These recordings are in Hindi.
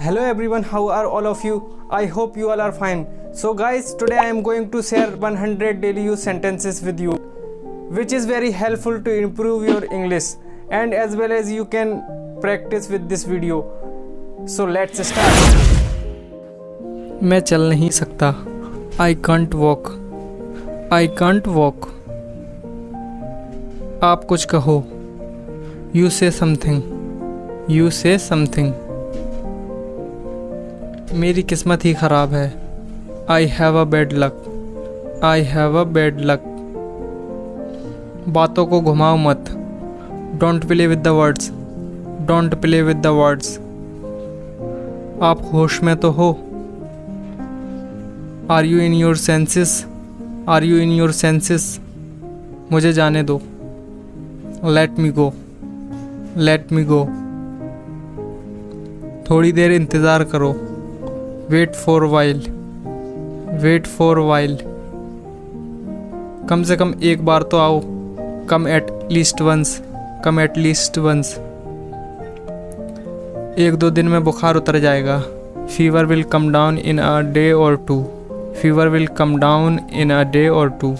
Hello everyone, how are all of you? I hope you all are fine. So guys, today I am going to share 100 daily use sentences with you, which is very helpful to improve your English, and as well as you can practice with this video. So let's start. मैं चल नहीं सकता. I can't walk. I can't walk. आप कुछ कहो. You say something. You say something. मेरी किस्मत ही ख़राब है. I have a bad luck. I have a bad luck. बातों को घुमाओ मत. Don't play with the words. Don't play with the words. आप होश में तो हो. Are you in your senses? Are you in your senses? मुझे जाने दो. Let me go. Let me go. थोड़ी देर इंतज़ार करो. Wait for a while. Wait for a while. कम से कम एक बार तो आओ. Come at least once. Come at least once. एक दो दिन में बुखार उतर जाएगा. Fever will come down in a day or two. Fever will come down in a day or two.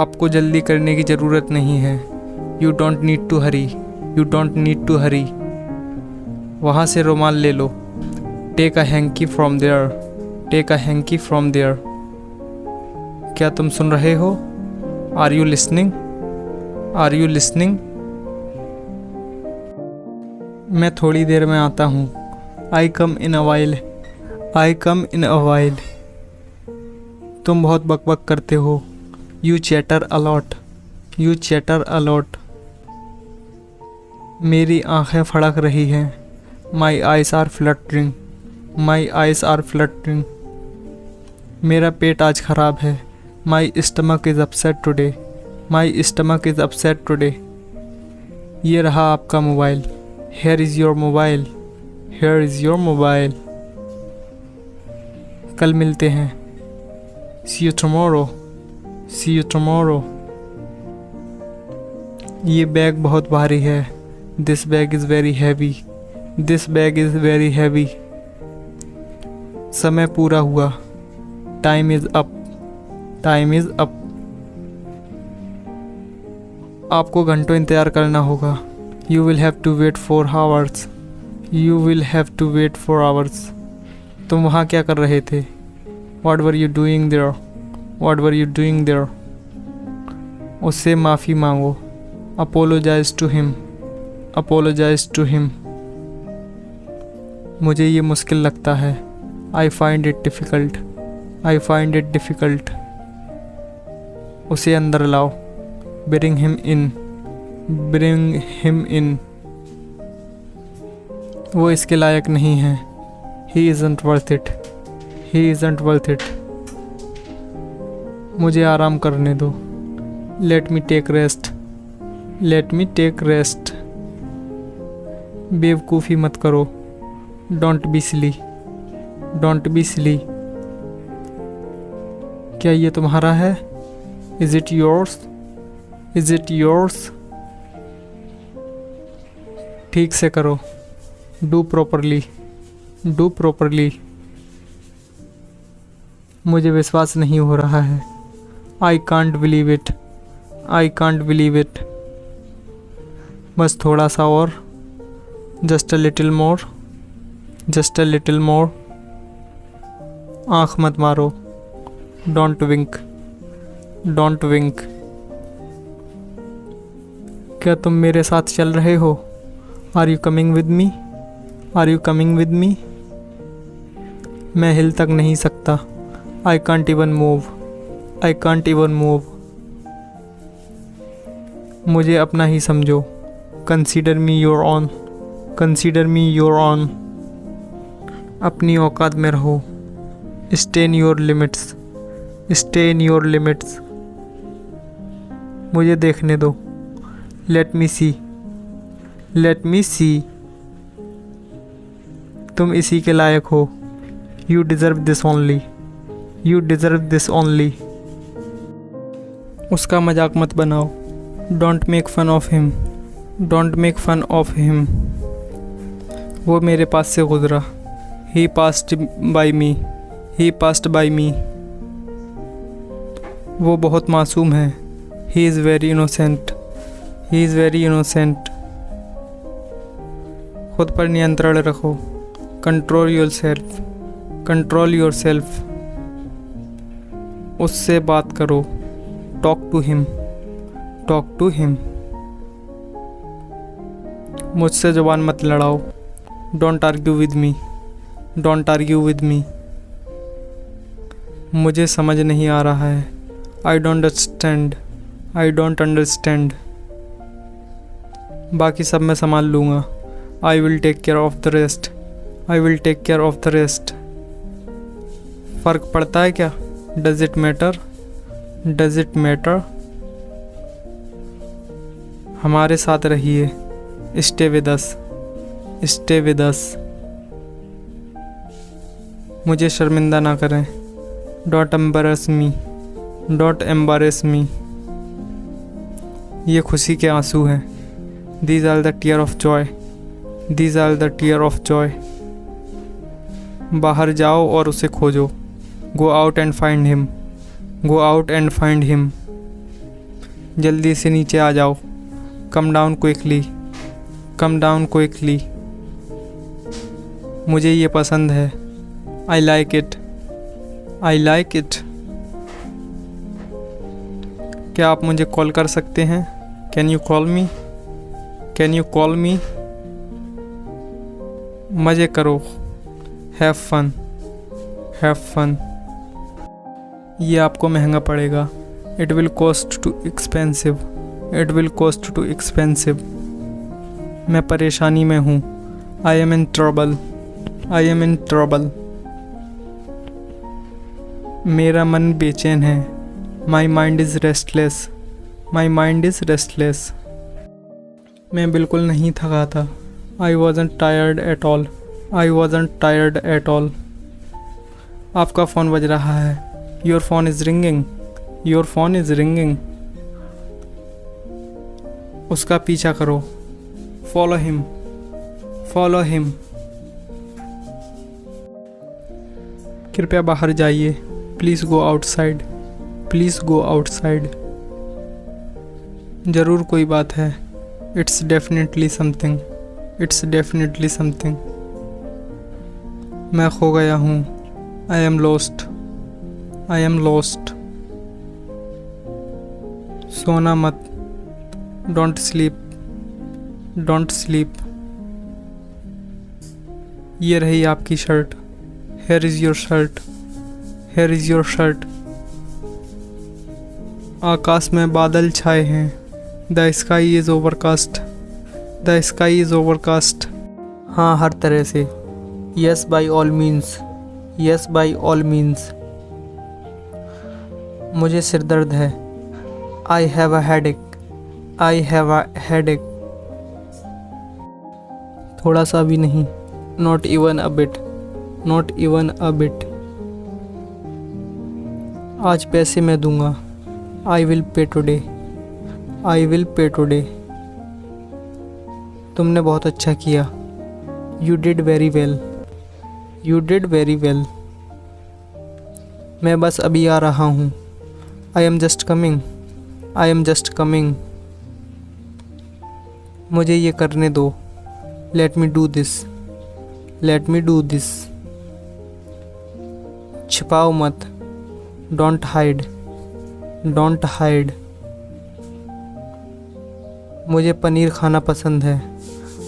आपको जल्दी करने की ज़रूरत नहीं है. You don't need to hurry. You don't need to hurry. वहाँ से रुमाल ले लो. Take a hanky from there. Take a hanky from there. क्या तुम सुन रहे हो? Are you listening? Are you listening? मैं थोड़ी देर में आता हूँ. I come in a while. I come in a while. तुम बहुत बकबक करते हो. You chatter a lot. You chatter a lot. मेरी आँखें फड़क रही हैं. My eyes are fluttering. My eyes are fluttering. मेरा पेट आज ख़राब है. My stomach is upset today. My stomach is upset today. ये रहा आपका mobile. Here is your mobile. Here is your mobile. कल मिलते हैं. See you tomorrow. See you tomorrow. ये बैग बहुत भारी है. This bag is very heavy. This bag is very heavy. समय पूरा हुआ. Time is up. Time is up. आपको घंटों इंतज़ार करना होगा. You will have to wait for hours. You will have to wait for hours. तुम वहाँ क्या कर रहे थे? What were you doing there? What were you doing there? उससे माफ़ी मांगो. Apologize to him. Apologize to him. मुझे ये मुश्किल लगता है. I find it difficult. I find it difficult. उसे अंदर लाओ. Bring him in. Bring him in. वो इसके लायक नहीं है. He isn't worth it. He isn't worth it. मुझे आराम करने दो. Let me take rest. Let me take rest. बेवकूफ़ी मत करो. Don't be silly. Don't be silly. क्या ये तुम्हारा है? Is it yours? Is it yours? ठीक से करो. Do properly. Do properly. मुझे विश्वास नहीं हो रहा है. I can't believe it. I can't believe it. बस थोड़ा सा और. Just a little more. Just a little more. आँख मत मारो. Don't wink. Don't wink. क्या तुम मेरे साथ चल रहे हो? Are you coming with me? Are you coming with me? मैं हिल तक नहीं सकता. I can't even move. I can't even move. मुझे अपना ही समझो. Consider me your own. Consider me your own. अपनी औकात में रहो. Stay in your limits. Stay in your limits. मुझे देखने दो. Let me see. Let me see. तुम इसी के लायक हो. You deserve this only. You deserve this only. उसका मजाक मत बनाओ. Don't make fun of him. Don't make fun of him. वो मेरे पास से गुजरा। He passed by me. He passed by me. वो बहुत मासूम है। He is very innocent. He is very innocent. खुद पर नियंत्रण रखो। Control yourself. Control yourself. उससे बात करो। Talk to him. Talk to him. मुझसे ज़ुबान मत लड़ाओ। Don't argue with me. Don't argue with me. मुझे समझ नहीं आ रहा है। I don't understand. I don't understand. बाकी सब मैं संभाल लूँगा। I will take care of the rest. I will take care of the rest. फ़र्क पड़ता है क्या? Does it matter? Does it matter? हमारे साथ रहिए। Stay with us. Stay with us. मुझे शर्मिंदा ना करें। Don't embarrass me. Don't embarrass me. ये खुशी के आंसू हैं। These are the tear of joy. These are the tear of joy. बाहर जाओ और उसे खोजो। Go out and find him. Go out and find him. जल्दी से नीचे आ जाओ। Come down quickly. Come down quickly. मुझे ये पसंद है। I like it. I like it. क्या आप मुझे कॉल कर सकते हैं? Can you call me? Can you call me? मज़े करो। Have fun. Have fun. ये आपको महंगा पड़ेगा। It will cost too expensive. It will cost too expensive. मैं परेशानी में हूँ। I am in trouble. I am in trouble. मेरा मन बेचैन है। My mind is restless. My mind is restless. मैं बिल्कुल नहीं थका था। आई wasn't tired at all. I wasn't tired at all. आपका फ़ोन बज रहा है। Your phone is ringing. Your phone is ringing. उसका पीछा करो। Follow him. Follow him. कृपया बाहर जाइए। Please go outside. Please go outside. ज़रूर कोई बात है। It's definitely something. It's definitely something. मैं खो गया हूँ। I am lost. I am lost. सोना मत। Don't sleep. Don't sleep. ये रही आपकी शर्ट। Here is your shirt. Here is your shirt. आकाश में बादल छाए हैं। The sky is overcast. The sky is overcast. हाँ, हर तरह से। Yes by all means. Yes by all means. मुझे सिर दर्द है। I have a headache. I have a headache. थोड़ा सा भी नहीं। Not even a bit. Not even a bit. आज पैसे मैं दूंगा। I will pay today. I will pay today. तुमने बहुत अच्छा किया। You did very well. You did very well. मैं बस अभी आ रहा हूँ। I am just coming. I am just coming. मुझे ये करने दो। Let me do this. Let me do this. छिपाओ मत। Don't hide. Don't hide. मुझे पनीर खाना पसंद है।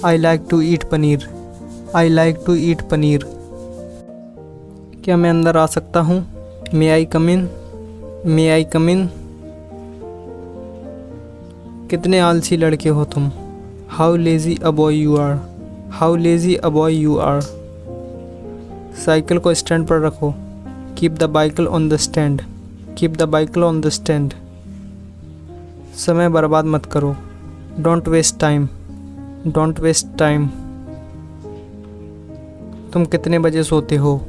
I like to eat paneer. I like to eat paneer. क्या मैं अंदर आ सकता हूँ? मे आई कम इन? मे आई कम इन? कितने आलसी लड़के हो तुम। How lazy a boy you are. How lazy a boy you are. Cycle को स्टैंड पर रखो। Keep the bicycle on the stand. Keep the bicycle on the stand. समय बर्बाद मत करो। Don't waste time. Don't waste time. तुम कितने बजे सोते हो?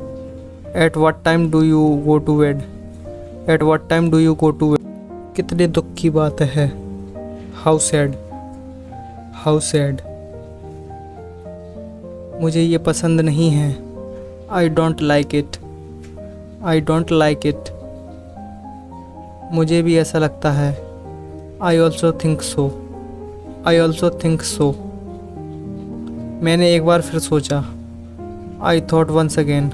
At what time do you go to bed? At what time do you go to bed? कितने दुख की बात है। How sad. How sad. मुझे ये पसंद नहीं है। I don't like it. I don't like it. मुझे भी ऐसा लगता है। I also think so. I also think so. मैंने एक बार फिर सोचा। I thought once again.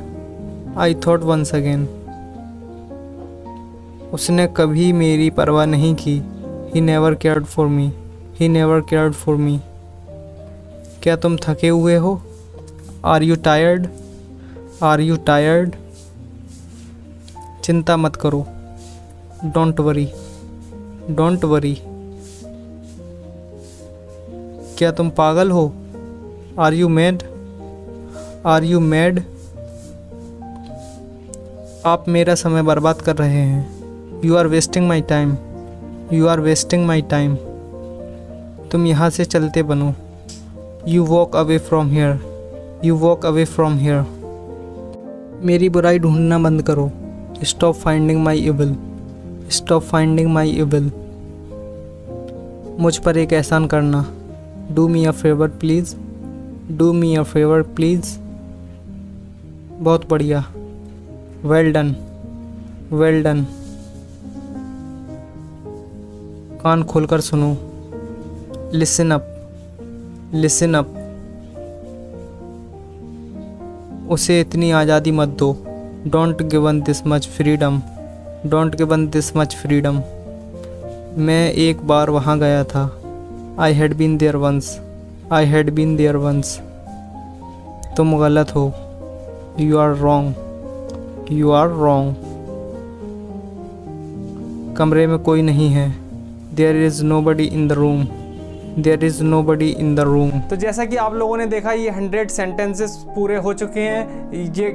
I thought once again. उसने कभी मेरी परवाह नहीं की। He never cared for me. He never cared for me. क्या तुम थके हुए हो? Are you tired? Are you tired? चिंता मत करो। Don't worry. Don't worry. क्या तुम पागल हो? Are you mad? Are you mad? आप मेरा समय बर्बाद कर रहे हैं। You are wasting my time. You are wasting my time. तुम यहाँ से चलते बनो। You walk away from here. You walk away from here. मेरी बुराई ढूंढना बंद करो। Stop finding my evil. Stop finding my evil. मुझ पर एक एहसान करना। Do me a favour please. Do me a favour please. बहुत बढ़िया। Well done. Well done. कान खोलकर सुनो। Listen up. Listen up. उसे इतनी आज़ादी मत दो। Don't given this much freedom. Don't given this much freedom. मैं एक बार वहाँ गया था। I had been there once. I had been there once. तुम गलत हो। You are wrong. You are wrong. कमरे में कोई नहीं है। There is nobody in the room. There is nobody in the room. तो जैसा कि आप लोगों ने देखा, ये 100 सेंटेंसेस पूरे हो चुके हैं। ये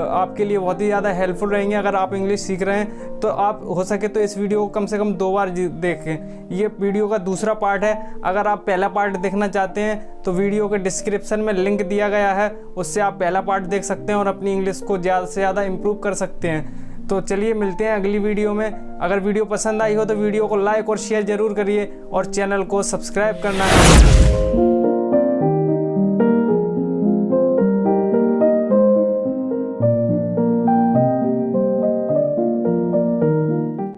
आपके लिए बहुत ही ज़्यादा हेल्पफुल रहेंगे। अगर आप इंग्लिश सीख रहे हैं तो आप हो सके तो इस वीडियो को कम से कम 2 बार देखें। ये वीडियो का दूसरा पार्ट है। अगर आप पहला पार्ट देखना चाहते हैं तो वीडियो के डिस्क्रिप्शन में लिंक दिया गया है, उससे आप पहला पार्ट देख सकते हैं और अपनी इंग्लिश को ज़्यादा से ज़्यादा इम्प्रूव कर सकते हैं। तो चलिए मिलते हैं अगली वीडियो में। अगर वीडियो पसंद आई हो तो वीडियो को लाइक और शेयर ज़रूर करिए और चैनल को सब्सक्राइब करना है।